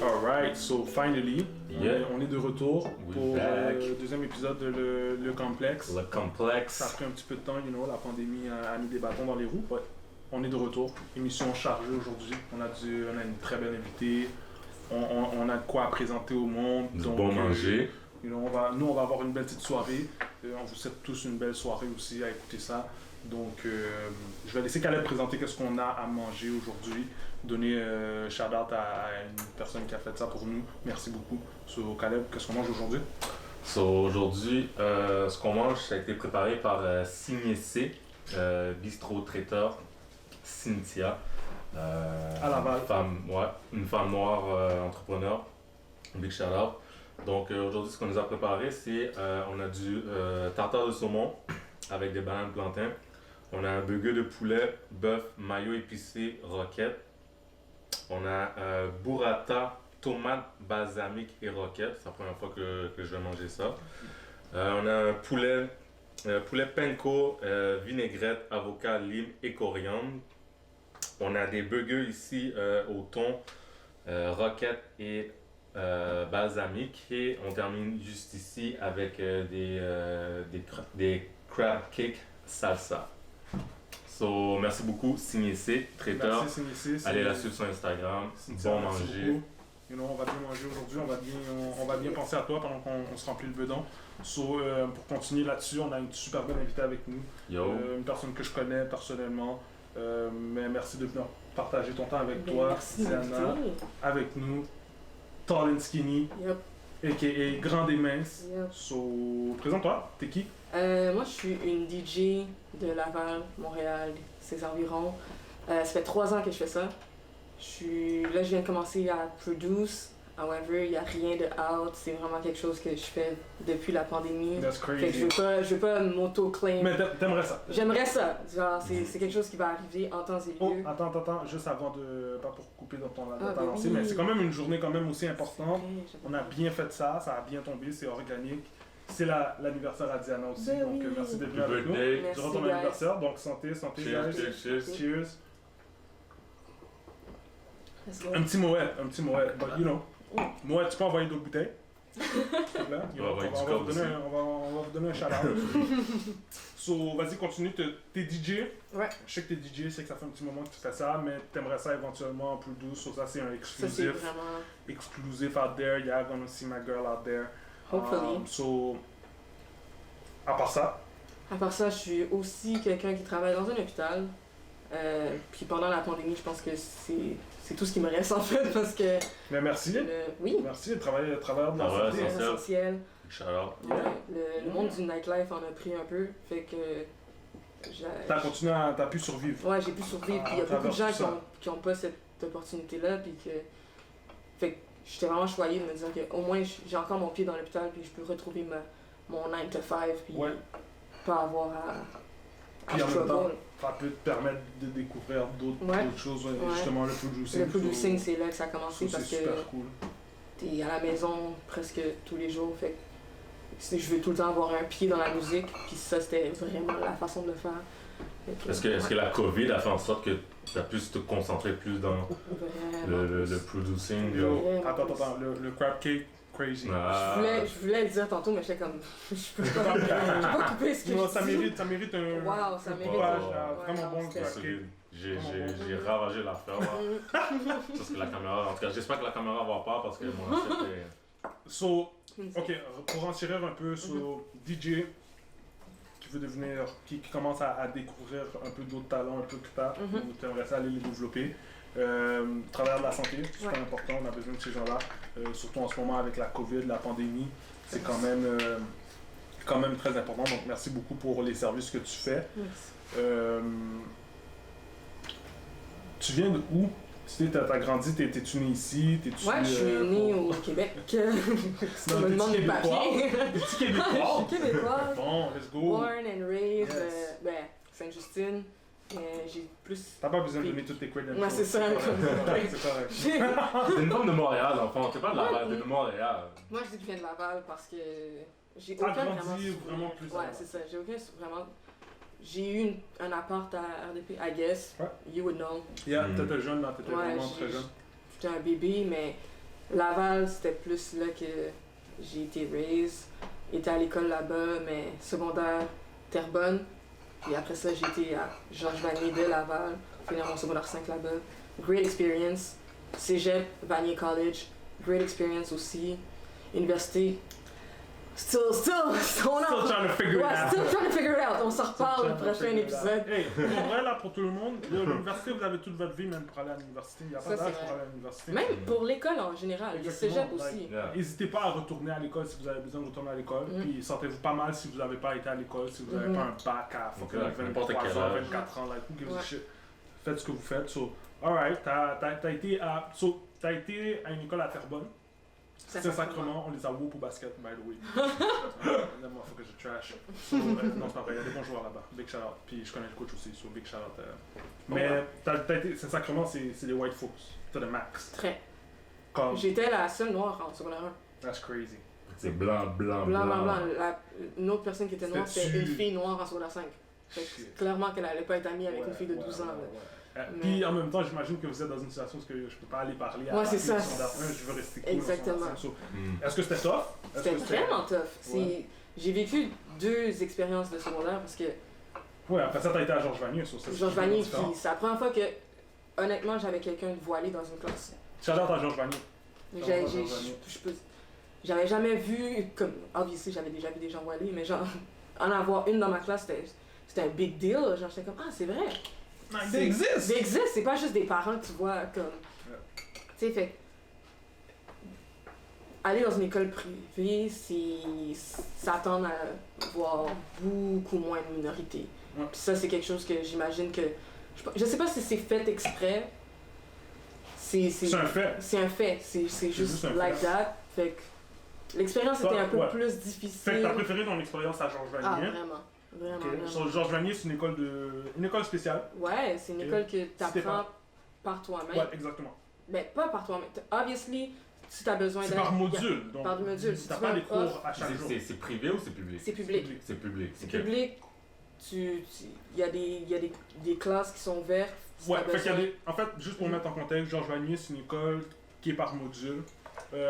Alright, so finally, on est de retour pour le deuxième épisode de le Complexe. Le Complexe. Ça a pris un petit peu de temps, la pandémie a mis des bâtons dans les roues. Ouais. On est de retour, émission chargée aujourd'hui. On a une très belle invitée, on a de quoi à présenter au monde. Du bon manger. On va avoir une belle petite soirée. On vous souhaite tous une belle soirée aussi à écouter ça. Donc, je vais laisser Caleb présenter qu'est-ce qu'on a à manger aujourd'hui. Donner shout-out à une personne qui a fait ça pour nous. Merci beaucoup. So, Caleb, qu'est-ce qu'on mange aujourd'hui? Aujourd'hui, ce qu'on mange, ça a été préparé par Signé C, bistrot traiteur Cynthia. À Laval. Une femme noire entrepreneur. Big shout-out. Donc, aujourd'hui, ce qu'on nous a préparé, c'est on a du tartare de saumon avec des bananes plantains. On a un burger de poulet, bœuf, mayo épicé, roquette. On a burrata, tomate, balsamique et roquette. C'est la première fois que je vais manger ça. On a un poulet panko, vinaigrette, avocat, lime et coriandre. On a des burgers ici au thon, roquette et balsamique. Et on termine juste ici avec des crab cakes salsa. So, merci beaucoup, Signé C, traiteur. Merci, Signé C. Allez la suivre sur Instagram. Bon manger. On va bien manger aujourd'hui, on va bien penser à toi pendant qu'on se remplit le bedon. So, pour continuer là-dessus, on a une super bonne invitée avec nous. Une personne que je connais personnellement. Mais merci de venir partager ton temps avec toi, Diana, avec nous. Tall and skinny. Yep. A.k.a. grande et mince. Yep. So, présente-toi, t'es qui? Moi, je suis une DJ de Laval, Montréal, ses environs. Ça fait 3 ans que je fais ça. Là, je viens de commencer à produce. However, il n'y a rien de out. C'est vraiment quelque chose que je fais depuis la pandémie. That's crazy. Fait que je veux pas m'auto-claim. Mais t'aimerais ça? J'aimerais ça. Genre, c'est quelque chose qui va arriver en temps et lieu. Oh, attends, juste avant de... Pas pour couper dans ton lancée, oui. mais c'est quand même une journée quand même aussi importante. Vrai, On a bien fait ça a bien tombé, c'est organique. C'est l'anniversaire à Diana aussi, Ben donc oui. merci d'être venu avec nous. Merci, Durant ton guys. anniversaire, donc santé, Cheers, guys. cheers. Cheers. Let's go. Un petit moët, but you know. Moët, tu peux envoyer d'autres bouteilles. Là, On va envoyer du on va coke aussi. vous donner un shout-out. So, vas-y, continue. T'es DJ. Ouais. Je sais que t'es DJ, je sais que ça fait un petit moment que tu fais ça, mais t'aimerais ça éventuellement en plus douce. So, ça, c'est un Ça, c'est exclusif. vraiment... Exclusive out there. Yeah, I'm gonna see my girl out there. Hopefully. So, à part ça, À part ça, je suis aussi quelqu'un qui travaille dans un hôpital. Puis pendant la pandémie, je pense que c'est tout ce qui me reste en fait parce que... mais merci. Oui, Merci, le travailleur de la Travailleur santé. essentiel. essentiel. Shout-out. Le monde du nightlife en a pris un peu, fait que... T'as pu survivre. Ouais, j'ai pu survivre, puis il y a beaucoup de gens qui ont pas cette opportunité-là, puis que... Fait que j'étais vraiment choyée de me dire qu'au moins j'ai encore mon pied dans l'hôpital, puis je peux retrouver mon 9 to 5, puis Ouais. pas avoir à Puis en même temps, struggle. ça peut te permettre de découvrir d'autres choses. Ouais. Justement, le producing. Le producing, c'est là que ça a commencé c'est parce que super cool. t'es à la maison presque tous les jours, fait que je veux tout le temps avoir un pied dans la musique, puis ça c'était vraiment la façon de le faire. Est-ce que la COVID a fait en sorte que tu as pu te concentrer plus dans le producing? Attends, le crab cake, crazy. Je voulais le dire tantôt, mais j'étais comme, je peux pas couper ce que Non, je ça dis. mérite un Wow, ça mérite. coupage, Ouais, vraiment bon non, le crab c'était- cake. J'ai ravagé l'affaire. Parce que la caméra, en tout cas, j'espère que la caméra va pas parce que moi c'était. So, ok, pour en tirer un peu sur DJ qui veut devenir, qui commence à découvrir un peu d'autres talents un peu plus tard, tu aimerais ça aller les développer. Travailleur de la santé, super important, on a besoin de ces gens-là, surtout en ce moment avec la COVID, la pandémie, c'est quand même très important, donc merci beaucoup pour les services que tu fais. Merci. Tu viens de où? T'as grandi, t'es-tu né ici? Ouais, je suis née au Québec. Si tu me demandes mes papiers. T'es-tu québécois? Je suis québécoise. Bon, let's go! Born and raised, Yes. Sainte-Justine. J'ai plus... T'as pas besoin de donner toutes tes credentials. Ouais, c'est ça. C'est correct. T'es une femme de Montréal, enfant. T'es pas de Laval, t'es de Montréal. Moi, je dis que je viens de Laval parce que j'ai T'as aucun grandi souvenir. vraiment plus à Ouais, Laval. c'est ça. J'ai aucun vraiment... J'ai eu un appart à RDP, I guess. Ouais. You would know. Yeah, t'étais jeune, là, t'étais Ouais, vraiment très jeune. J'étais un bébé, mais Laval, c'était plus là que j'ai été raised. J'étais à l'école là-bas, mais secondaire, Terrebonne. Puis après ça, j'ai été à Georges Vanier de Laval, finir mon secondaire 5 là-bas. Great experience. Cégep, Vanier College, great experience aussi. Université, still trying to figure it out. Still trying to figure it out. On s'en reparle le prochain épisode. Hey, pour vrai, là, pour tout le monde, l'université, vous avez toute votre vie, même pour aller à l'université. Il n'y a pas Ça, d'âge c'est pour vrai. aller à l'université. Même pour l'école en général, le cégep aussi. N'hésitez pas à retourner à l'école si vous avez besoin de retourner à l'école. Puis sentez-vous pas mal si vous n'avez pas été à l'école, si vous n'avez pas un bac à fucking like, 23 ans, 24 ans, like, who gives a shit. Faites ce que vous faites. So, alright, t'as été à une école à Terrebonne. Saint-Sacrement, on les a whoop au basket, by the way. Là, moi, faut que je trash. So, non, c'est pas vrai, il y a des bons joueurs là-bas. Big shout out. Puis je connais le coach aussi, so big shout out. Mais t'as été, Saint-Sacrement, c'est les white folks, to the max. Très. Comme, J'étais la seule noire en secondaire 1. that's crazy. C'est blanc. Une autre personne qui était noire, c'était une fille noire en secondaire 5. Fait que clairement qu'elle allait pas être amie avec une fille de 12 ans. Puis en même temps, j'imagine que vous êtes dans une situation où je peux pas aller parler à c'est ça. je veux rester cool. Exactement. Est-ce que c'était tough? C'était vraiment tough. Ouais. J'ai vécu 2 expériences de secondaire parce que Ouais, après ça, t'as été à Georges Vanier. Georges Vanier, c'est la première fois que, honnêtement, j'avais quelqu'un de voilé dans une classe. Shout-out à Georges Vanier. J'avais jamais vu, comme, obviously, j'avais déjà vu des gens voilés, mais genre, en avoir une dans ma classe, c'était un big deal. Genre, j'étais comme, ah, c'est vrai. They exist! They exist, c'est pas juste des parents que tu vois comme. Tu sais, fait. Aller dans une école privée, c'est s'attendre à voir beaucoup moins de minorités. Ouais. Puis ça, c'est quelque chose que j'imagine que. Je sais pas si c'est fait exprès. C'est un fait. C'est un fait. C'est juste like that. Fait que l'expérience était un peu plus difficile. Fait que t'as préféré ton expérience à Georges Ah, Vanier. vraiment. Vraiment, Okay. vraiment. So, Georges Vanier, c'est une école spéciale. Ouais, c'est une école que t'apprends par toi-même. Ouais, exactement. Ben, pas par toi-même. Obviously, si t'as besoin C'est par module. Donc, par module. Si t'as tu pas veux les un prof, cours à chaque jour. C'est privé ou c'est public? c'est public. C'est public. C'est ok. public. Il y a des classes qui sont ouvertes. Si Ouais, t'as fait qu'il y a besoin. en fait, juste pour mettre en contexte, Georges Vanier, c'est une école qui est par module.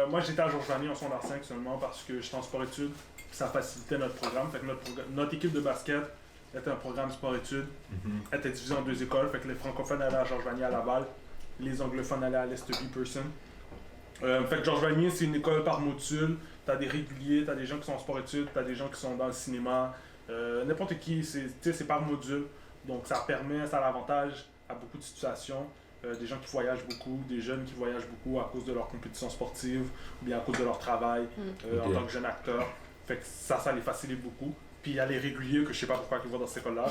Moi, j'étais à Georges Vanier en secondaire 5 seulement parce que j'étais en sport-études. Ça facilitait notre programme. Fait que notre équipe de basket était un programme sport-études. Elle était divisée en 2 écoles. Fait que les francophones allaient à Georges Vanier à Laval. Les anglophones allaient à l'Est Pearson. Fait que Georges Vanier, c'est une école par module. T'as des réguliers, t'as des gens qui sont en sport-études, t'as des gens qui sont dans le cinéma. N'importe qui, c'est par module. Donc ça permet, ça a l'avantage à beaucoup de situations. Des gens qui voyagent beaucoup, des jeunes qui voyagent beaucoup à cause de leur compétition sportive ou bien à cause de leur travail en tant que jeune acteur. Fait que ça les facilite beaucoup. Puis il y a les réguliers que je sais pas pourquoi ils vont dans cette école-là.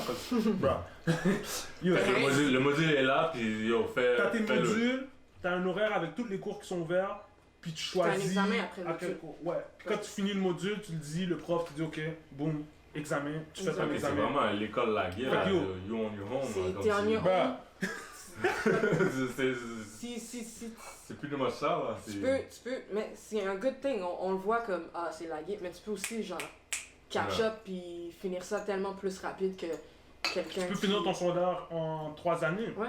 Le module est là, puis yo, T'as tes modules, t'as un horaire avec tous les cours qui sont ouverts, puis tu choisis. T'as un examen après le à quel module. cours. Ouais. Puis quand tu finis le module, tu le dis, le prof te dit ok, boum, examen, tu fais ton Examen. C'est examen. vraiment l'école la guerre, Fait que yo. you on your own. C'est- comme t'es on si- your Bah. own. Si C'est plus de moi ça, là. tu peux, mais c'est un good thing. On le voit comme, ah, c'est la guerre, mais tu peux aussi, genre, catch up puis finir ça tellement plus rapide que quelqu'un. Tu peux finir ton secondaire en 3 années. Ouais,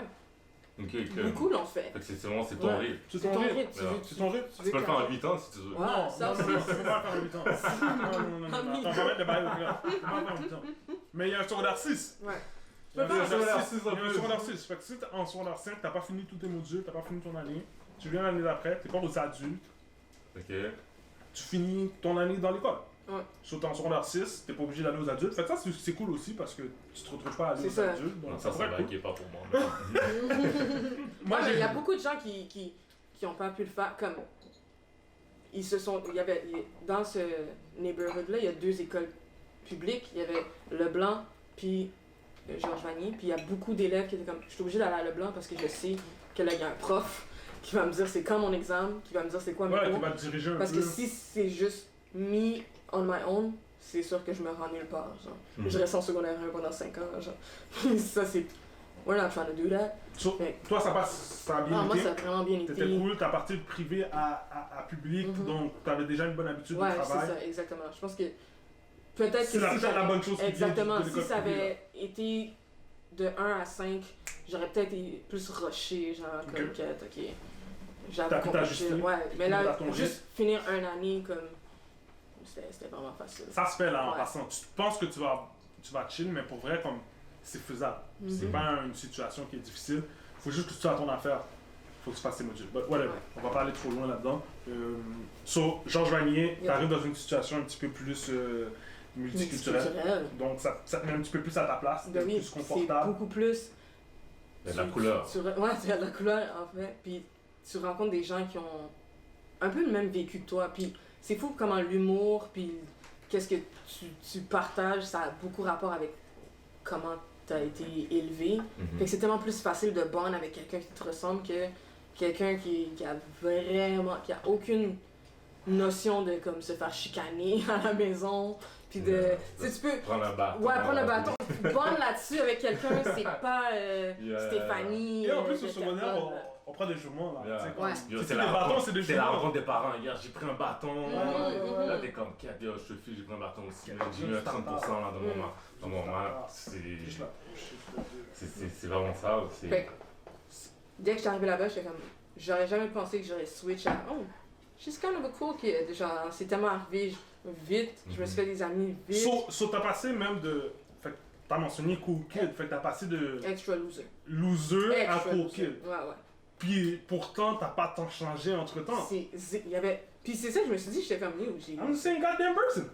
Ok, ok. beaucoup l'ont fait. Fait que c'est vraiment ton Ouais. rythme. C'est C'est ton ton rythme. rythme. Ouais. C'est ton rythme. Tu peux le faire en 8 ans si tu veux. Ouais. Ah, ça aussi. Tu peux pas le faire en 8 ans. Non. Attends, je vais mettre le bail au clair. Tu peux pas le faire en 8 ans. Mais il y a un secondaire 6. Ouais. Il y a un pas secondaire un 6. Il y a un secondaire 6. Fait que si t'es en secondaire 5, t'as pas fini tous tes modules, t'as pas fini ton année. Tu viens l'année d'après, t'es pas aux adultes. Ok. Tu finis ton année dans l'école. Ouais. Sauf en secondaire 6, t'es pas obligé d'aller aux adultes. Fait que ça, c'est cool aussi parce que tu te retrouves pas à aller C'est aux ça. adultes. Donc Donc ça, pourrait ça être va cool. qui est pas pour moi. Moi, Il y a beaucoup de gens qui ont pas pu le faire comme ils se sont dans ce neighborhood là il y a 2 écoles publiques, il y avait Leblanc puis Georges Vanier, puis il y a beaucoup d'élèves qui étaient comme je suis obligée d'aller à Leblanc parce que je sais que là il y a un prof qui va me dire c'est quand mon examen, qui va me dire c'est quoi mes Ouais, cours, tu vas te diriger un parce peu. que si c'est juste me on my own, c'est sûr que je me rends nulle part, genre. Mhm. Je reste en secondaire 1 pendant 5 ans, genre. Ça c'est we're not trying to do that. Toi, ça a bien Ah, moi été. ça a vraiment bien été. T'étais cool, t'as parti de privé à public, Mhm. donc t'avais déjà une bonne habitude Ouais, de c'est travail. ça, exactement. Je pense que peut-être que C'est si la j'avais- bonne chose qui vient exactement, de si l'école ça privée, avait été de 1 à 5, j'aurais peut-être été plus rushé, genre comme Ok. quête, ok. j'avais T'as ajusté. Ouais, mais T'as là, ton juste finir un année comme. C'était vraiment facile. Ça se fait là en Ouais. passant. Tu penses que tu vas chill, mais pour vrai, comme c'est faisable. C'est Mhm. pas une situation qui est difficile. Faut juste que tu sois à ton affaire. Faut que tu fasses tes modules. But whatever. Ouais. On va pas aller trop loin là-dedans. So, Georges Vanier, Yep. t'arrives dans une situation un petit peu plus multiculturelle. Multiculturel. Donc ça te met un petit peu plus à ta place, Ben oui, plus c'est confortable. beaucoup plus. Il y a de la couleur. Ouais, il y a de la couleur en fait. Puis tu rencontres des gens qui ont un peu le même vécu que toi. Puis c'est fou comment l'humour, puis qu'est-ce que tu partages, ça a beaucoup rapport avec comment tu as été élevé. Fait que c'est tellement plus facile de bond avec quelqu'un qui te ressemble que quelqu'un qui a aucune notion de comme se faire chicaner à la maison. Puis de. Yeah. Tu sais, tu peux. Prendre un bâton. Ouais, prendre un bâton. Bond là-dessus avec quelqu'un, c'est pas Stéphanie. Et en plus, au de secondaire, Terrebonne. on prend des jugements là. Yeah. Tu sais, comme- Ouais. Yo, c'est c'est des la bâtons, rencontre, c'est des c'est la jumeaux. rencontre des parents. Hier, j'ai pris un bâton. ouais. Là, t'es comme, Kat, yo, je te file, j'ai pris un bâton aussi. Là, j'ai eu un 30% là, dans mon main. Juste là. C'est vraiment ça. C'est... Fait que, dès que j'étais arrivée là-bas, j'étais comme. J'aurais jamais pensé que j'aurais switch à. Oh, she's kind of a cool kid. Genre, c'est tellement arrivé vite. Je me suis fait des amis vite. So t'as passé même de. Fait que t'as mentionné cool kid. Fait que t'as passé de Extra loser. loser à Extra cool loser. kid. Ouais, ouais. Puis pourtant, t'as pas tant changé entre temps. Il y avait. Puis c'est ça que je me suis dit, j'étais comme yo. I'm the same goddamn person.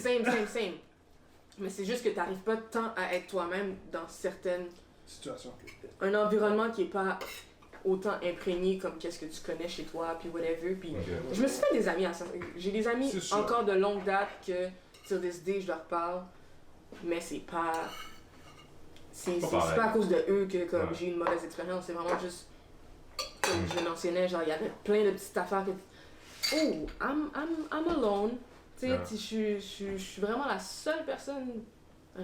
Same. Mais c'est juste que t'arrives pas tant à être toi-même dans certaines. Situation. Un environnement qui est pas autant imprégné comme qu'est-ce que tu connais chez toi, puis whatever. Puis je me suis fait des amis à ça. J'ai des amis C'est sûr. encore de longue date que sur this day je leur parle, mais c'est pas. C'est pareil. pas à cause de eux que comme Ouais. j'ai eu une mauvaise expérience, c'est vraiment juste. Comme je le mentionnais, genre il y avait plein de petites affaires que. Oh, I'm alone. Tu sais, Ouais. je suis vraiment la seule personne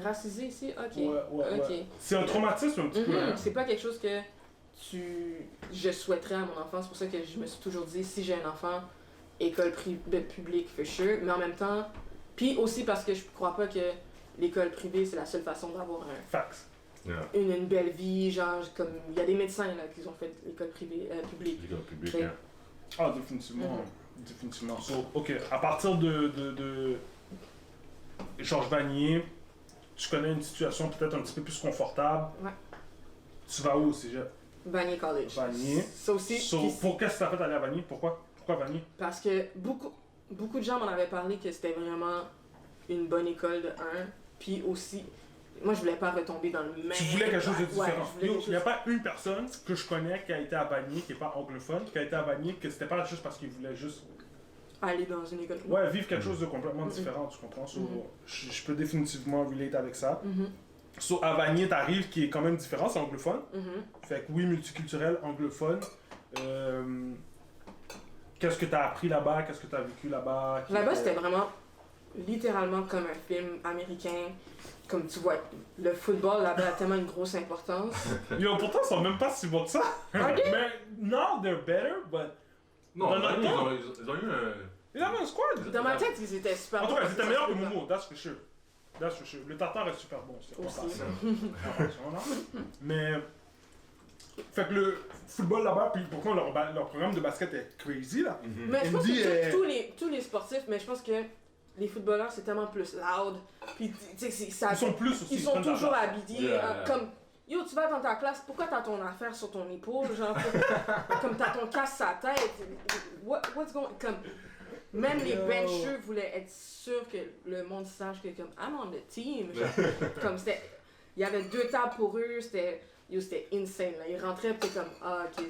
racisée ici. Ok. Ouais. Ok. C'est un traumatisme un petit peu. Mhm. hein. C'est pas quelque chose que je souhaiterais à mon enfant. C'est pour ça que je me suis toujours dit, si j'ai un enfant, école publique, for sure. Mais en même temps, puis aussi parce que je crois pas que l'école privée, c'est la seule façon d'avoir Facts. une belle vie. Genre, comme il y a des médecins là, qui ont fait l'école privée, publique. L'école publique, Fait- hein. Ah, définitivement. Définitivement. So, ok, à partir de Georges Vanier, tu connais une situation peut-être un petit peu plus confortable. Ouais. Tu vas où au cégep? Vanier College. Vanier. Ça aussi. So, puis qu'est-ce que t'as fait aller à Vanier? Pourquoi Vanier? parce que beaucoup de gens m'en avaient parlé que c'était vraiment une bonne école de 1. Puis aussi, moi je voulais pas retomber dans le même. Tu voulais quelque chose de Ouais, différent. je voulais quelque Il n'y a chose- pas une personne que je connais qui a été à Vanier, qui n'est pas anglophone, qui a été à Vanier, que c'était pas juste parce qu'il voulait juste aller dans une école. ouais, vivre quelque chose de complètement Mhm. différent, tu comprends? So, Mhm. je peux définitivement relate avec ça. Mhm, So, à Vanier, t'arrives qui est quand même différent, c'est anglophone. mhm. Fait que oui, multiculturel, anglophone. Qu'est-ce que t'as appris là-bas? Qu'est-ce que t'as vécu là-bas? Là-bas, c'était vraiment littéralement comme un film américain. Comme tu vois, le football là-bas a tellement une grosse importance. Yo, pourtant, ils sont même pas si bons que ça. Are they? Mais, now they're better, but... Non, Dans notre temps. ils ont eu un... Ils avaient un squad. Dans ma tête, ils étaient super En tout bons, cas, parce ils étaient ça meilleurs se que peut pas. Momo, that's for sure. That's for sure. Le tartare est super bon, c'est pas Aussi. ça. Attention, là. Mais... Fait que le football là-bas, puis pourquoi leur programme de basket est crazy, là. Mais je pense Andy que est- tous les sportifs, mais je pense que les footballeurs, c'est tellement plus loud. Puis, tu sais, ça. Ils sont plus aussi. Ils sont prennent de la toujours place. habillés Yeah. comme yo, tu vas dans ta classe, pourquoi t'as ton affaire sur ton épaule, genre comme t'as ton casque sur la tête, what's going comme même les Yo. benchers voulaient être sûrs que le monde sache que comme I'm on the team, genre, comme c'était il y avait 2 tables pour eux, c'était insane là, ils rentraient pis t'es comme ah ok.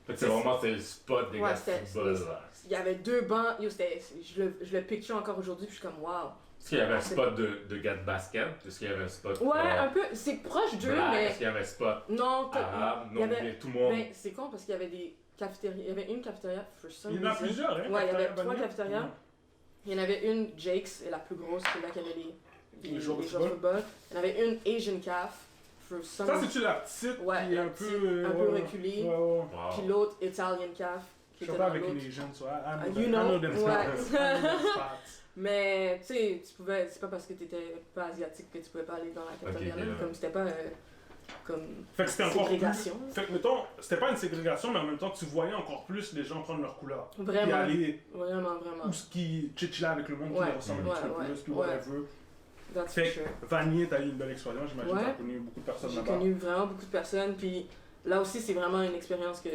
Fait que c'est vraiment c'est le spot des Ouais, gars de c'était- football, là. Il y avait 2 bancs, yo, je le picture encore aujourd'hui puis je suis comme wow. Est-ce qu'il y avait un spot de gars de basket? Est-ce qu'il y avait un spot Ouais, un peu, c'est proche d'eux black? mais Est-ce qu'il y avait un spot non, arabe? il y Non, avait- mais tout le monde. ben, c'est con parce qu'il y avait des cafétérias. Il y avait une cafétéria for some Il y en a reason. plusieurs, hein. Ouais, il y avait cafétéria 3 Vanier. cafétérias. Il y en avait une, Jake's, c'est la plus grosse, c'est là qu'il y avait Les joueurs de de football. Il y en avait une Asian caf, for some Ça, reason. c'est-tu la petite Ouais, qui est la un petite, peu... un peu reculée. Ouais. Wow. Puis l'autre, Italian caf, qui Je était suis dans pas avec l'autre. une Asian, so You know, them ouais. spots. I know them spots. Mais tu sais, c'est pas parce que t'étais pas asiatique que tu pouvais pas aller dans la cafétéria Ok, là, ouais. comme c'était pas comme Fait que c'était encore plus. ségrégation. Fait que, mettons, c'était pas une ségrégation, mais en même temps, tu voyais encore plus les gens prendre leur couleur. Puis Vraiment, aller vraiment, vraiment. où ce qui chiller avec le monde qui Ouais, leur ressemble un petit peu ouais, plus, puis ouais. whatever. That's Fait for sure. que Vanier, t'as eu une belle expérience, j'imagine, Ouais. t'as connu beaucoup de personnes J'ai là-bas. connu vraiment beaucoup de personnes, puis là aussi, c'est vraiment une expérience que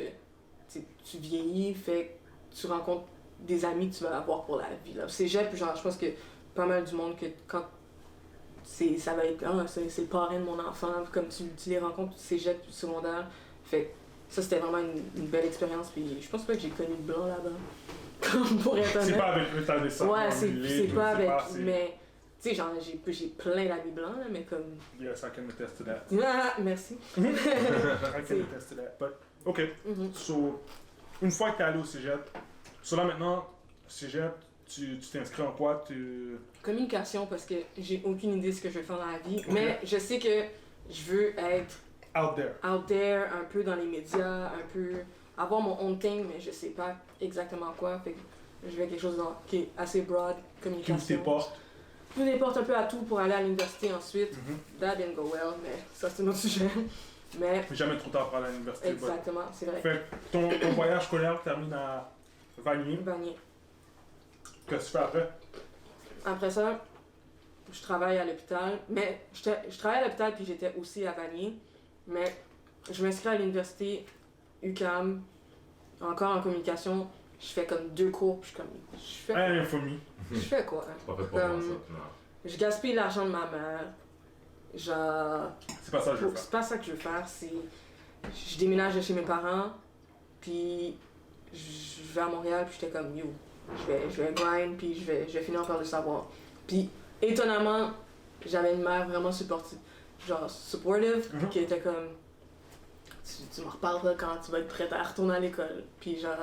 tu vieillis, fait que tu rencontres des amis que tu vas avoir pour la vie. Là. Cégep, genre, je pense que pas mal du monde que quand ça va être c'est le parrain de mon enfant, comme tu les rencontres cégep, secondaire, fait que ça c'était vraiment une belle expérience, puis je pense pas que j'ai connu de blanc là-bas, comme pour être honnête. C'est pas avec eux, t'as des sangs Ouais, emmêlés, c'est pas avec, c'est- mais tu sais, genre, j'ai plein d'amis blancs, là, mais comme... Yes, I can attest to that. Ah, merci. I can attest to that. But, ok. Mhm. So, une fois que t'es allé au cégep, so là maintenant, cégep, tu t'inscris en quoi? Communication, parce que j'ai aucune idée de ce que je veux faire dans la vie, Ok. mais je sais que je veux être Out there. out there, un peu dans les médias, un peu avoir mon own thing, mais je sais pas exactement quoi, fait que je vais quelque chose qui est assez broad, Qui ouvre tes communication. portes. Je me déporte un peu à tout pour aller à l'université ensuite. Mhm. That didn't go well, mais ça c'est un autre sujet. Mais Jamais trop tard pour aller à l'université. but- exactement, c'est vrai. Fait que ton voyage scolaire termine à Vanier. Vanier. Qu'est-ce que tu fais après? Après ça, je travaille à l'hôpital, mais je travaille à l'hôpital puis j'étais aussi à Vanier, mais je m'inscris à l'université UQAM, encore en communication, je fais comme 2 cours, puis je fais Infomie. je fais quoi? C'est pas fait pour moi, Comme- ça. Non. Je gaspille l'argent de ma mère, genre... C'est pas ça que je veux faire. C'est pas ça que je veux faire, c'est... Je déménage de chez mes parents, puis je vais à Montréal, puis j'étais comme, yo, je vais grind, puis je vais finir par le savoir. Puis, étonnamment, j'avais une mère vraiment supportive, supportive, puis Mhm. qui était comme, tu m'en reparleras quand tu vas être prête à retourner à l'école. Puis genre,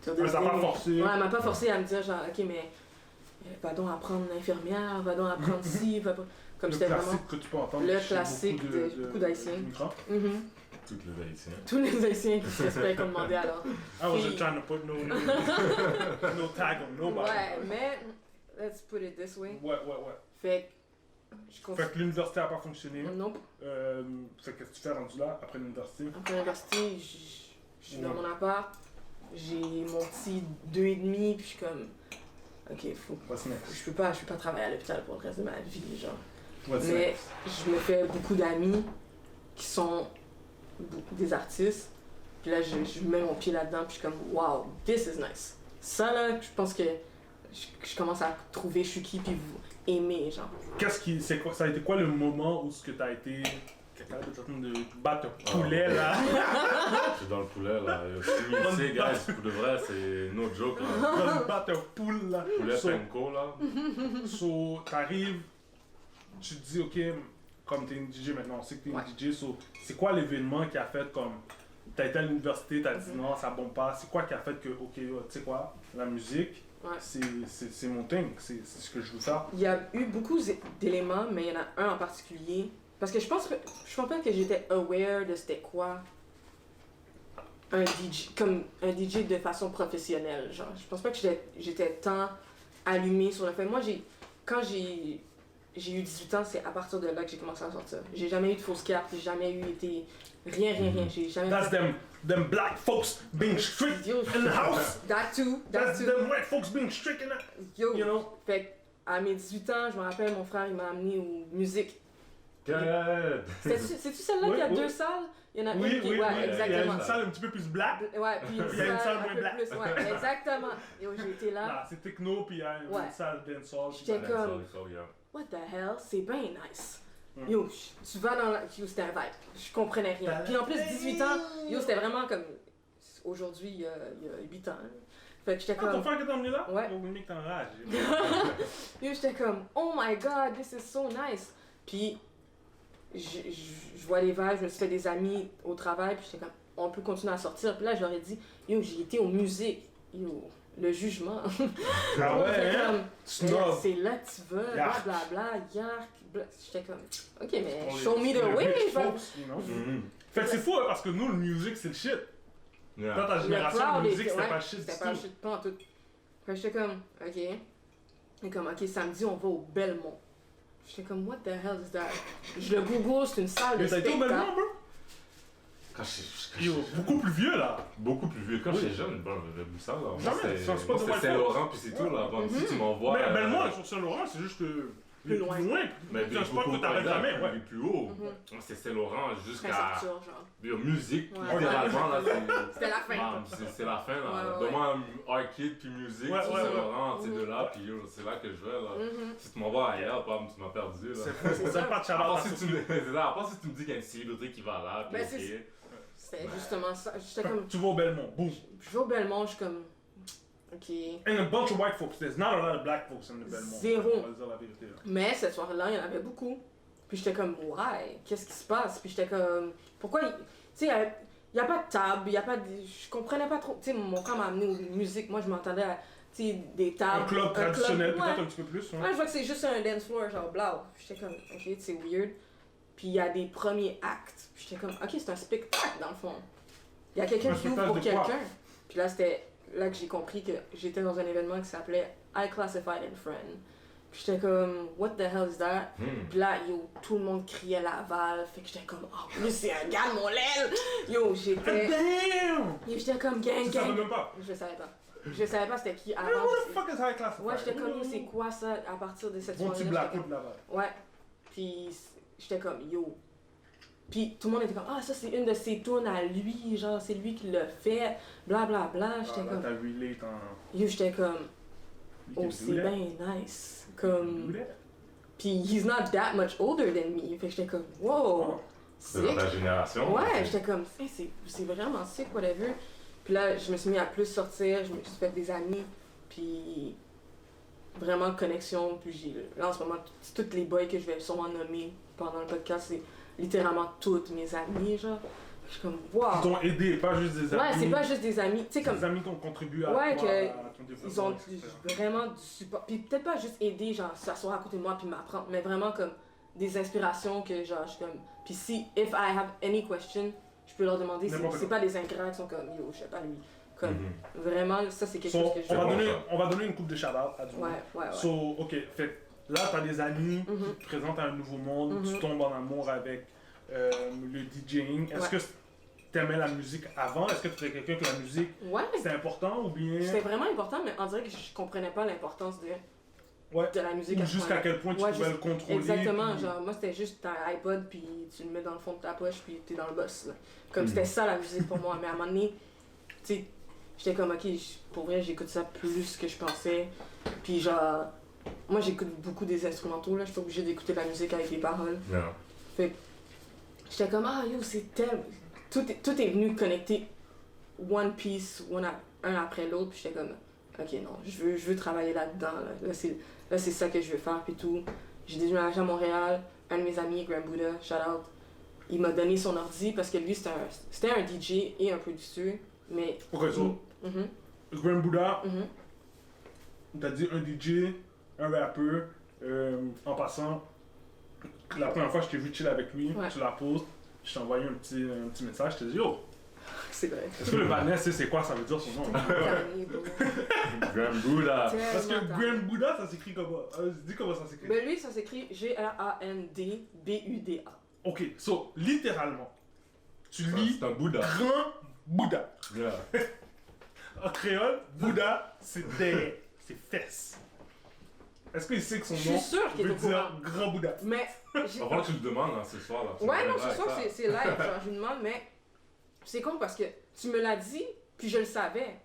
tu vas Mais ça décider- pas forcé. Ouais, elle m'a pas forcé à me dire genre, ok, mais va donc apprendre l'infirmière, va donc apprendre ci, va pas... Comme Le c'était classique vraiment... que tu peux entendre le chez classique beaucoup d'Haïtiens. d'immigrants. Mhm. Toutes les Haïtiens. Tous les Haïtiens qui se respectent ont demandé alors. I wasn't Puis- trying to put no tag on nobody. Ouais, mais let's put it this way. Ouais. Fait que je Fait continue. que l'université a pas fonctionné. Nope. Fait que qu'est-ce que tu fais rendu là après l'université? Après l'université, je suis dans Ouais. mon appart. J'ai mon petit 2,5, puis je suis comme, ok, What's next? je peux pas travailler à l'hôpital pour le reste de ma vie, genre. What's Mais next? je me fais beaucoup d'amis qui sont des artistes. Puis là, je mets mon pied là-dedans, puis je suis comme, wow, this is nice. Ça, là, je pense que je commence à trouver je suis qui, puis vous aimer, genre. Ça a été quoi le moment où ce que t'as été quelqu'un de train de battre un poulet là? Je suis dans le poulet là. Tu sais, guys, pour de vrai, c'est no joke là. De battre un poule là. Poulet So- penco là. So, t'arrives, tu te dis, ok, comme t'es une DJ maintenant, on sait que t'es Ouais. une DJ, so, c'est quoi l'événement qui a fait comme, t'as été à l'université, t'as dit non, ça bombe pas, c'est quoi qui a fait que, ok, tu sais quoi, la musique, Ouais. c'est mon thing, c'est ce que je veux faire. Il y a eu beaucoup d'éléments, mais il y en a un en particulier. Parce que je pense pas que j'étais aware de c'était quoi un DJ, comme un DJ de façon professionnelle, genre. Je pense pas que j'étais tant allumée sur le fait. Moi, quand j'ai eu 18 ans, c'est à partir de là que j'ai commencé à sortir. J'ai jamais eu de fausse carte, j'ai jamais eu été... Rien, j'ai jamais... That's them black folks being strict Yo, in the house. that too. That's them white folks being strict in the, Yo, you know. fait que, à mes 18 ans, je me rappelle, mon frère, il m'a amené aux musiques. C'est-tu celle-là Oui, qui a oui. 2 salles? Il y en a Oui, une qui... oui, ouais, oui, il y a exactement. une salle un petit peu plus black. Ouais, puis une Il y a une salle un moins peu black. plus, ouais, exactement. Yo, j'ai été là. Là, c'est techno, puis il y a une Ouais. salle dancehall. puis J'étais ça- comme- What the hell? C'est bien nice. Mm. Yo, tu vas dans la... Yo, c'était un vibe. Je comprenais rien. Puis en plus, 18 ans, yo, c'était vraiment comme... Aujourd'hui, il y a 8 ans. hein. Fait que j'étais Ah, ton comme... frère qui est emmené là? Ouais. Oh, le mec t'enrage. Yo, j'étais comme, oh my god, this is so nice. Puis, je vois les vibes, je me suis fait des amis au travail, puis j'étais comme, on peut continuer à sortir. Puis là, j'aurais dit, yo, j'ai été aux musiques. Yo, le jugement. Ah J'étais ouais, hein? comme, Snob. c'est là que tu vas, Yark. blablabla, yark. J'étais comme, ok, mais On show est- me the on est way. rich je vais- folks, you know? Fait que c'est fou hein, parce que nous, le music, c'est le shit. Dans ta Le génération, crowd la musique, était- c'était ouais, pas le shit C'était du pas le tout. shit, pas en tout. Fait que j'étais comme, ok. Et comme, ok, samedi, on va au Belmont. J'étais comme, what the hell is that? Je le google, c'est une salle de Mais t'as été au spectacle. Belmont, bro? Quand Yo, beaucoup plus vieux là. beaucoup plus vieux. Quand j'étais jeune, bon, j'ai vu ça là. Moi, Jamais, c'est un spot de c'est White Saint-Laurent puis c'est tout là. Bon, si tu m'envoies. Mais Belmont, sur Saint-Laurent, c'est juste Plus loin. Mais C'est un spot que t'arrêtes jamais, ouais. Il est plus haut. C'est Saint-Laurent Prince jusqu'à. Arthur, genre. Musique, Ouais. littéralement là, C'était la fin. Bam, c'est la fin là. Ouais, ouais. Donne-moi un arcade puis musique, Ouais, sur ouais, Saint-Laurent, tu sais, Mhm. de là, puis yo, c'est là que je vais là. Mhm. Si tu m'envoies ailleurs, bam, tu m'as perdu là. C'est ça, pas de À chaleur. part si tu me c'est ça, à part si tu me dis qu'il y a une célébrité qui va là, puis Ben, ok. C'était justement ça. J'étais comme, Tu vas au Belmont, boum. je vais au Belmont, je suis comme, ok. And a bunch of white folks. There's not a lot of black folks in the Belmont. Zéro. On va dire la vérité. Là. Mais cette soirée-là, il y en avait beaucoup. Puis j'étais comme, why? Qu'est-ce qui se passe? Puis j'étais comme, pourquoi? Tu sais, il n'y a pas de table, il y a pas de. Je comprenais pas trop. Tu sais, mon frère m'a amené aux musiques. Moi, je m'entendais à, tu sais, des tables. Un club traditionnel, ouais. peut-être un petit peu plus. Ouais, je vois que c'est juste un dance floor, genre blau. J'étais comme, ok, c'est weird. Puis il y a des premiers actes. Puis j'étais comme, ok, c'est un spectacle dans le fond. Il y a quelqu'un Un qui ouvre spectacle pour de quoi? quelqu'un. Puis là, c'était là que j'ai compris que j'étais dans un événement qui s'appelait I Classified and Friend. Puis j'étais comme, what the hell is that? Puis là, yo, tout le monde criait Laval. Fait que j'étais comme, oh, plus c'est un gars de mon l'aile! Yo, j'étais. Damn! Yo, j'étais comme gang Tu savais gang. même pas. Je savais pas. Je savais pas c'était qui Hey, avant. what the fuck is high class? Ouais, j'étais comme, yo, c'est quoi ça à partir de cette Bon petit soirée-là? black là-bas. Ouais. Puis j'étais comme yo. Puis tout le monde était comme ah ça c'est une de ses tunes à lui, genre c'est lui qui l'a fait, bla bla bla. J'étais Là, comme t'as relate en. yo j'étais comme oh You c'est can do that. bien nice. You can Comme do that. puis he's not that much older than me. Fait que j'étais comme wow. C'est dans Sick. ta génération. Ouais, j'étais comme hey, c'est vraiment sick whatever. Puis là je me suis mis à plus sortir, je me suis fait des amis, puis vraiment connexion. Puis là en ce moment toutes les boys que je vais sûrement nommer pendant le podcast c'est littéralement toutes mes amies genre. Je suis comme Ils wow. t'ont aidé, pas juste des amis. Ouais, c'est pas juste des amis, tu sais comme Des amis qui ont contribué à, Ouais, toi, que à ton développement. ils ont etc. vraiment du support. Puis peut-être pas juste aider, genre s'asseoir à côté de moi puis m'apprendre, mais vraiment comme des inspirations que genre je suis comme. Puis si, if I have any question, je peux leur demander. N'importe C'est quoi. pas des ingrats qui sont comme yo, je sais pas lui. Comme Mhm. vraiment, ça c'est quelque So, chose que je on, va bon, donner, ça. on va donner une coupe de shout-out à du monde. Ouais, ouais, ouais. So, ok, fait là, t'as des amis Mhm. qui te présentent à un nouveau monde, tu Mhm. tombes en amour avec le DJing. Est-ce Ouais. que t'aimais la musique avant? Est-ce que tu étais quelqu'un que la musique Ouais, c'était important ou bien. c'était vraiment important, mais on dirait que je comprenais pas l'importance Ouais. de la musique. Ou à ce jusqu'à moment-là. quel point tu Ouais, pouvais le contrôler? Exactement, puis- genre moi c'était juste un iPod puis tu le mets dans le fond de ta poche puis t'es dans le boss là. Comme Mhm. c'était ça la musique pour moi, mais à un moment donné, tu sais, j'étais comme ok, pour vrai j'écoute ça plus que je pensais. Puis genre, moi j'écoute beaucoup des instrumentaux là, je suis pas obligée d'écouter la musique avec les paroles. Non. Fait que j'étais comme ah yo c'est tellement, tout est venu connecter one piece, un après l'autre puis j'étais comme ok non, je veux travailler là-dedans là, là c'est ça que je veux faire puis tout. J'ai déménagé à Montréal, un de mes amis, Grand Buddha, shout out, il m'a donné son ordi parce que lui c'était un DJ et un producteur, mais... Ok, so, Mhm, Grand Buddha, mhm. t'as dit un DJ, un rappeur, en passant, la première fois que je t'ai vu chill avec lui, Ouais. tu la poses, je t'ai envoyé un petit message, je t'ai dit yo, C'est vrai. est-ce que le Vanessa c'est quoi ça veut dire son nom? Dernier, bro. Grand Buddha. Parce que Tellement Grand Buddha ça s'écrit comment? Dis comment ça s'écrit. Ben lui ça s'écrit Grandbuda. Ok, so littéralement, tu Ça, lis C'est un Bouddha. Grand Bouddha. Yeah. En créole, Bouddha c'est derrière, c'est fesses. Est-ce qu'il sait que son Je suis nom sûre qu'il est veut au courant. dire Grand Bouddha? Mais j'ai Avant que tu le demandes hein, ce soir là. tu Ouais, me non, diras ce soir, ça. c'est live, genre, je lui demande, mais c'est con parce que tu me l'as dit, puis je le savais.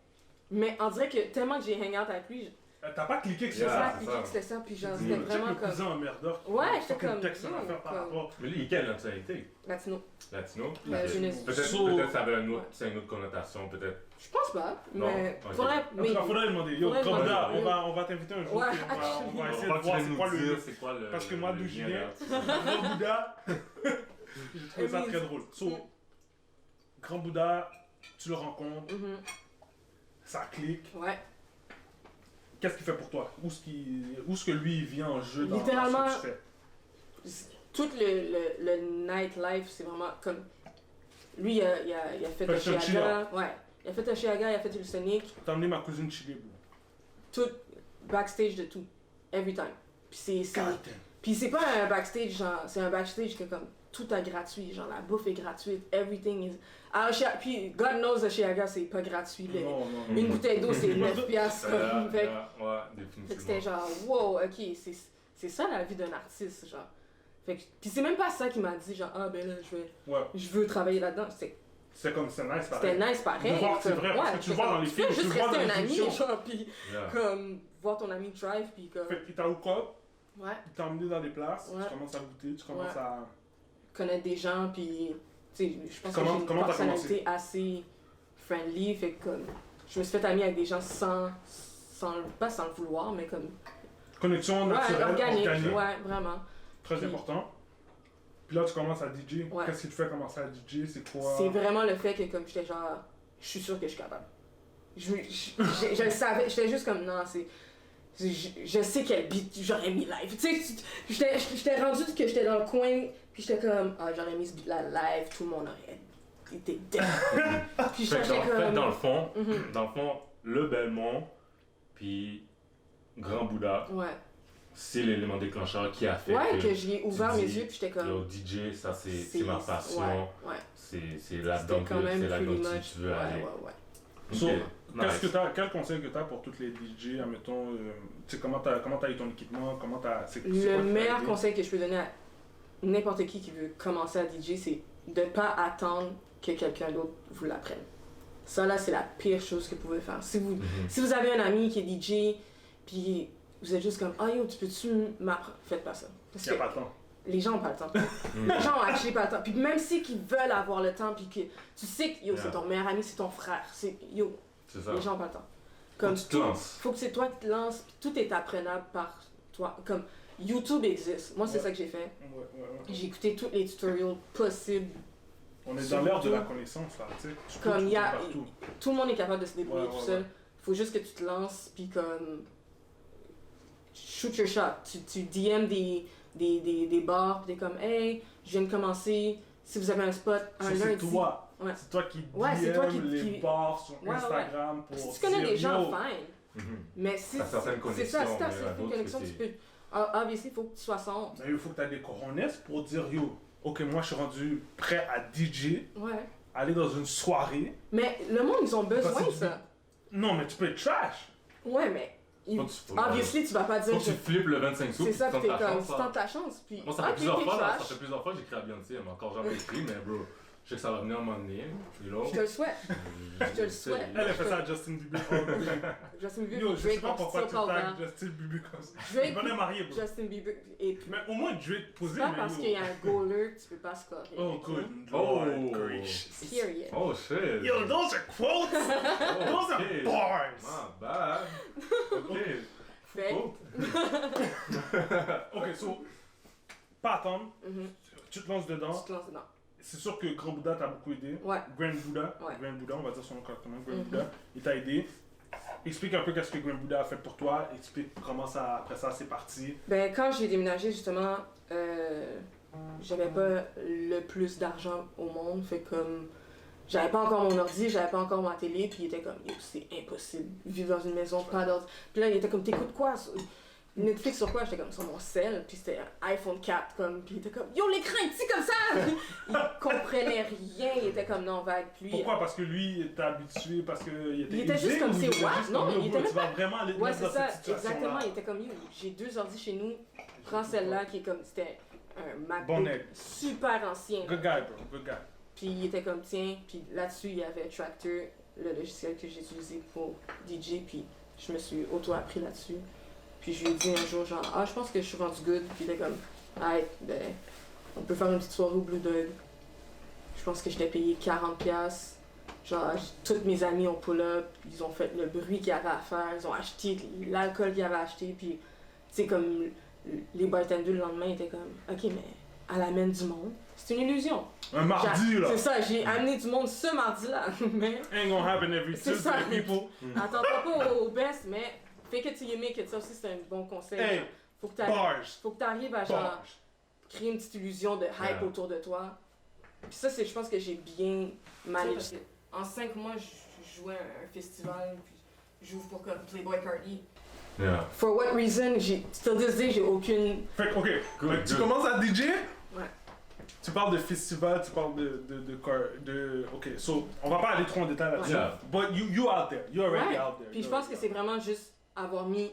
Mais on dirait que tellement que j'ai hang out avec lui, T'as pas cliqué que c'est j'ai Yeah. ça? pas appliqué ça. que c'était ça, puis genre, Mm. c'était Check vraiment le comme cousin emmerdeur. qui Ouais, a j'étais fucking comme, texte en yo, affaire par comme- rapport. Mais lui, il est quelle nationalité? latino. Latino? jeunesse. Peut-être So- peut-être ça avait un autre, c'est une autre connotation, peut-être. Je pense pas, Non, mais ok. faudrait. En tout cas, faudrait lui demander. Yo, Faudrait Grand demander. Bouddha, on va t'inviter un jour. Ouais, puis on va actually. essayer On de va voir tu c'est quoi nous dire le. c'est quoi le. Parce que moi, le d'où je lien viens, là. Grand Bouddha, j'ai trouvé ça très drôle. So, Grand Bouddha, tu le rencontres, Mhm. ça clique. Ouais. Qu'est-ce qu'il fait pour toi? Où est-ce que lui il vient en jeu dans Littéralement, ce que tu fais? Tout le nightlife, c'est vraiment comme. Lui, il a fait Fait un Oshiaga. Ouais. Il a fait Oshiaga, il a fait le Sonic. T'as emmené ma cousine Chili, bro. Tout, backstage de tout. Every time. Puis c'est. God damn. Puis c'est pas un backstage, genre, c'est un backstage que comme tout est gratuit, genre la bouffe est gratuite, everything is. Alors, puis God knows, chez Aga, c'est pas gratuit. Non. Une bouteille d'eau, c'est 9 piastres. Yeah, Fait ouais, que définitivement. c'était genre, wow, ok, c'est ça la vie d'un artiste, genre. Fait que, puis c'est même pas ça qui m'a dit, genre, ah ben là, Ouais. je veux travailler là-dedans. C'est comme, c'est nice, pareil. C'était nice pareil. De voir, c'est vrai, parce que tu le vois dans les films, Tu peux tu juste le vois rester dans un les ami, fictions. genre, puis comme, voir ton ami drive, puis comme. Fait qu'il t'a hook up, Ouais, il t'a emmené dans des places, Ouais. tu commences à goûter, tu commences Ouais. à... connaître des gens, puis, tu sais, je pense que Comment j'ai une t'as personnalité assez friendly, fait que comme, je me suis fait amie avec des gens pas sans le vouloir, mais comme, Connexion naturelle, organique, organique, ouais, vraiment. très Puis- important. Puis là, tu commences à DJ. Ouais. Qu'est-ce qui te fait commencer à DJ? C'est quoi? C'est vraiment le fait que comme j'étais genre, je suis sûre que je suis capable. Je le savais, j'étais juste comme non, je sais quel beat j'aurais mis live. Tu sais, j'étais rendu que j'étais dans le coin, puis j'étais comme ah j'aurais mis ce beat là live, tout le monde aurait été dead. Puis Fait que j'étais comme dans le fond, Mhm. le Belmont, puis Grand Bouddha, ouais, c'est l'élément déclencheur qui a fait que j'ai ouvert tu mes dis, yeux, puis j'étais comme yo, DJ, ça c'est ma passion, ouais. c'est là-dedans C'était quand même c'est là-dedans pretty que much. tu veux aller. Ouais. So, Ok, Qu'est-ce nice. que quel conseil que tu as pour toutes les DJ, admettons, tu sais, comment t'as eu ton équipement, c'est quoi Le qui t'a meilleur aidé? conseil que je peux donner à n'importe qui veut commencer à DJ, c'est de pas attendre que quelqu'un d'autre vous l'apprenne. Ça là, c'est la pire chose que vous pouvez faire. Si vous avez un ami qui est DJ, puis vous êtes juste comme ah yo, tu peux-tu m'apprendre? Faites pas ça. Parce Il n'y que a pas de temps. les gens ont pas le temps. Les gens ont actually pas le temps. Puis même si qu'ils veulent avoir le temps, puis que tu sais que yo, c'est ton meilleur ami, c'est ton frère, yo, C'est ça. les gens ont pas le temps. Faut que tu te lances. Faut que c'est toi qui te lances, puis tout est apprenable par toi. Comme YouTube existe. Moi, c'est Ouais. ça que j'ai fait. Ouais. J'ai écouté tous les tutoriels possibles. On est Sur dans l'ère de YouTube. la connaissance, là, tu sais. Tu peux Comme tout il y a- partout. Tout le monde est capable de se débrouiller Ouais, tout ouais, seul. ouais. Faut juste que tu te lances, puis comme. Shoot your shot. Tu DM des bars, puis t'es comme, hey, je viens de commencer. Si vous avez un spot, un Ça, c'est lundi. toi. Ouais. C'est toi qui Ouais, c'est toi DM les qui- bars sur Ouais. Instagram pour Si tu connais dire, des gens, yo, fine. Mhm. Mais si. T'as certaines C'est ça, si connexions, t'as mais certaines d'autres, connexions, tu c'est- peux. Obviously, il faut que tu sois sombre. mais il faut que tu aies des cojones pour dire, yo, ok, moi je suis rendu prêt à DJ, Ouais. aller dans une soirée. Mais le monde, ils ont besoin Parce que de ça. Non, mais tu peux être trash. Ouais, mais. Faut que tu- Obviously, tu vas pas dire. Faut que tu flippes le 25 sous, C'est ça, tu puis tentes t'es ta comme. chance, Tu hein. tentes ta chance, puis. Moi, ça fait ok, plusieurs t'es fois, là, trash. ça fait plusieurs fois que j'écris à Beyoncé, elle m'a encore jamais écrit, mais bro, je sais que ça va venir un moment donné, you know. Je te le souhaite. Je te le souhaite. Elle a fait ça à Justin Bieber. Justin Bieber, Yo, puis je sais Drake pas ont pourquoi tu still called tags that. Justin Bieber comme ça. Drake, Il venait marier, bro. Justin Bieber, et puis. Mais au moins Drake posé, C'est pas mais parce yo. qu'il y a un goaler que tu peux pas scorer. Oh, ok? good. Oh. Lord gracious. Period. Oh shit! Yo, those are quotes. Those are Okay. bars. My bad! Ok, Fait. cool. Ok, so, pas attendre, Mhm. tu te lances dedans. Tu te lances dedans. C'est sûr que Grand Bouddha t'a beaucoup aidé. Ouais. Grand Bouddha, Ouais. Grand Bouddha, on va dire son nom correctement, Grand Mhm. Bouddha, il t'a aidé. Explique un peu qu'est-ce que Grand Bouddha a fait pour toi, explique comment ça, après ça, c'est parti. Ben, quand j'ai déménagé, justement, j'avais pas le plus d'argent au monde. Fait comme. J'avais pas encore mon ordi, j'avais pas encore ma télé, puis il était comme, yo, c'est impossible. Vivre dans une maison, pas d'ordi. Puis là, il était comme, t'écoutes quoi? Netflix sur quoi? J'étais comme, sur mon cell, puis c'était un iPhone 4, comme, puis il était comme, yo, l'écran est petit comme ça! Il comprenait rien, il était comme, non, vague. Puis lui, Pourquoi? Parce que lui, il était habitué, parce qu'il était Il était juste aisé, comme ou c'est il était what? juste Non, comme, yo, il bro, était tu vas vraiment aller te ouais, mettre c'est dans ça, cette situation-là. exactement. Il était comme, yo, j'ai 2 ordi chez nous, prends celle-là, qui est comme, c'était un MacBook Bon egg. super ancien. Good guy, bro, good guy. Puis il était comme, tiens, puis là-dessus, il y avait Tractor, le logiciel que j'ai utilisé pour DJ, puis je me suis auto-appris là-dessus. Puis je lui ai dit un jour, genre, ah, je pense que je suis rendu good, puis il était comme, hey, ben, on peut faire une petite soirée au Blue Dog. Je pense que je t'ai payé 40$. Genre, toutes mes amis ont pull-up, ils ont fait le bruit qu'il y avait à faire, ils ont acheté l'alcool qu'ils avaient acheté, puis, tu sais, comme, les bartenders le lendemain étaient comme, ok, mais elle amène du monde. C'est une illusion. Un mardi, là. C'est ça, j'ai amené du monde ce mardi-là, mais Ain't gonna happen every C'est Tuesday, ça. people. attends-toi pas au best, mais fake it till you make it, ça aussi c'est un bon conseil. Hey, genre. Bars. Faut que t'arrives à genre Bars. créer une petite illusion de hype Yeah. autour de toi. Puis ça, c'est, je pense que j'ai bien managé. En 5 mois, je jouais à un festival, puis j'ouvre pour comme Playboy Cardi. Yeah. For what reason, still this day, j'ai aucune... Fait que, ok, Good, tu good. commences à DJ? Ouais. Tu parles de festival, tu parles de ok, so, on va pas aller trop en détail là-dessus. Yeah. But you out there, you're already Ouais. out there. Puis je You're pense que c'est already vraiment juste avoir mis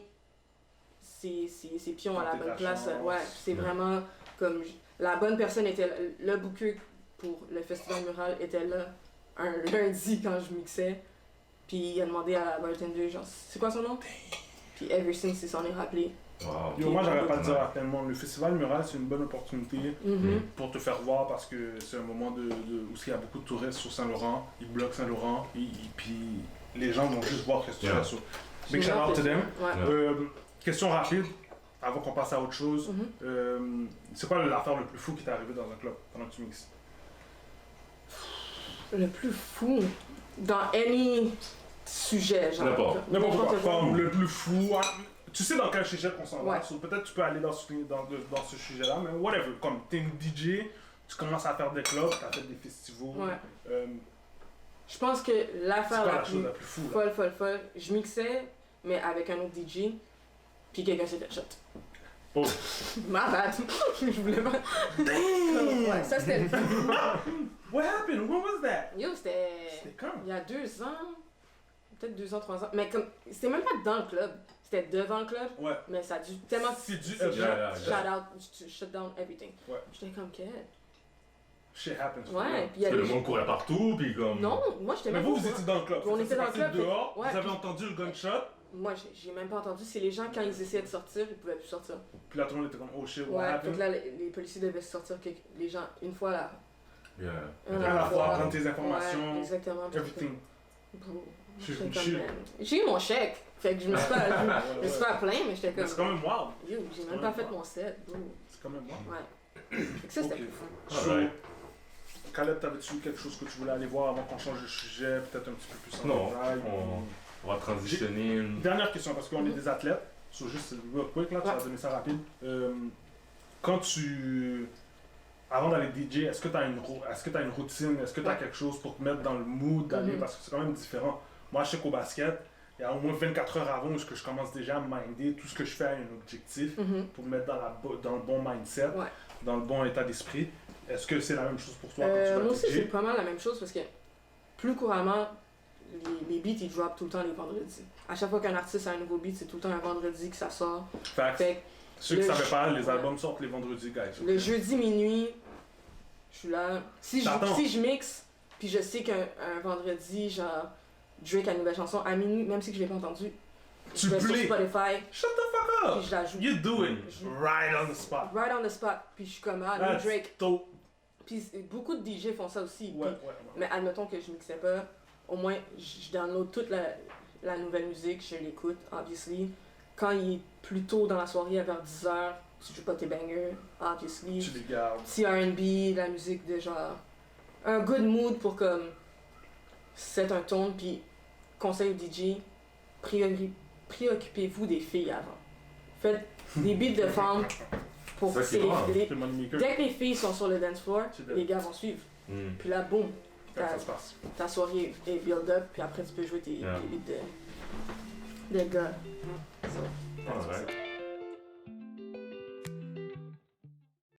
ses pions à la Tenter bonne ta place. chance. Ouais, c'est Yeah. vraiment comme... La bonne personne était... Le booker pour le festival mural était là un lundi quand je mixais. Puis il a demandé à la bartender, genre, c'est quoi son nom? Puis ever since, il s'en est rappelé. Wow. Yo, moi, j'aurais pas le dire à tellement. Le festival mural, c'est une bonne opportunité Mhm. pour te faire voir parce que c'est un moment où il y a beaucoup de touristes sur Saint-Laurent. Ils bloquent Saint-Laurent et puis les gens vont juste voir ce que tu Yeah. fais. So, big shout out to them. Ouais. Yeah. Question rapide, avant qu'on passe à autre chose. Mhm. C'est quoi l'affaire le plus fou qui t'est arrivé dans un club pendant que tu mixes? Le plus fou dans any sujet, genre. N'importe quoi. quoi. Comme le plus fou. Tu sais dans quel sujet qu'on s'en va. Ouais. So, peut-être tu peux aller dans ce sujet-là, mais whatever. Comme t'es une DJ, tu commences à faire des clubs, t'as fait des festivals. Ouais. Euh, Je pense que c'est l'affaire quoi la la chose la plus fou là? folle, je mixais, mais avec un autre DJ, puis quelqu'un s'est fait shot. Oh. Ma bad. Je voulais pas. Ouais, ça c'était le plus fou. What happened? When was that? Yo, c'était C'était quand? il y a 2 ans, peut-être 2 ans, 3 ans, mais comme, c'était même pas dans le club, c'était devant le club, Ouais. mais ça a dû tellement... C'est du c'est yeah. shut out, shut down everything. Ouais. J'étais comme, qu'est-ce? Shit happens. Ouais, puis il y Parce que avait... le monde courait partout, puis comme. Non, moi j'étais Mais même vous pas au étiez courant. dans le club. On Ça était s'est dans le passé club, dehors, ouais, vous avez puis- entendu le gunshot, Moi j'ai même pas entendu, c'est les gens quand ils essayaient de sortir, ils pouvaient plus sortir. puis là tout le monde était comme oh shit, what Ouais, fait happened? que là les policiers devaient sortir, les gens, une fois là. Yeah. Un À la fois, fois. prendre tes informations, Ouais, exactement. everything. Bro, Je- j'étais je- comme, man. J'ai eu mon chèque, fait que je me suis pas, je me suis pas plaint, mais j'étais Mais c'est comme, quand même wild. yo, j'ai même pas fait mon set, bro. C'est quand même wild. Ouais. Fait que ça c'était Ok. plus fun. So, Caleb, t'avais-tu quelque chose que tu voulais aller voir avant qu'on change de sujet, peut-être un petit peu plus en Non, détail? on va transitionner. Dernière question, parce qu'on est des athlètes. So, juste real quick, là, tu Ouais. vas donner ça rapide. Quand avant d'aller DJ, est-ce que tu as une routine? Est-ce que tu as Ouais. quelque chose pour te mettre dans le mood d'aller? Mhm. Parce que c'est quand même différent. Moi, je sais qu'au basket, il y a au moins 24 heures avant où je commence déjà à me minder. Tout ce que je fais a un objectif Mhm. pour me mettre dans le bon mindset, Ouais. dans le bon état d'esprit. Est-ce que c'est la même chose pour toi quand tu vas Moi aussi DJ? c'est pas mal la même chose parce que plus couramment, les beats ils drop tout le temps les vendredis. À chaque fois qu'un artiste a un nouveau beat, c'est tout le temps un vendredi que ça sort. Fait que Fait ceux qui ne le savaient pas, les ouais. albums sortent les vendredis, guys. que le jeudi minuit, je suis là. T'attends. Si je mixe, puis je sais qu'un vendredi, genre, Drake a une nouvelle chanson à minuit, même si je l'ai pas entendu, Tu je vais sur plais. Spotify, Shut the fuck up! puis je la joue. You do it Je- right on the spot. Right on the spot, puis je suis comme, ah, That's new Drake. dope. Puis beaucoup de DJ font ça aussi. Ouais, puis- ouais, ouais. Mais admettons que je mixais pas, au moins je download toute la nouvelle musique, je l'écoute, obviously. Quand il est plus tôt dans la soirée, vers 10h, tu joues pas tes bangers, obviously. Tu les gardes. Petit R&B, la musique de genre... Un good mood pour comme... set un ton, puis conseil au DJ, préoccupez-vous des filles avant. Faites des beats de femmes pour Ça, c'est que bon. C'est le moneymaker. dès que les filles sont sur le dance floor, C'est dead. les gars vont suivre. Mm. Puis là, boum, Fait que ça se passe. ta soirée est build up, puis après tu peux jouer tes Yeah. beats de gars. So, Alright.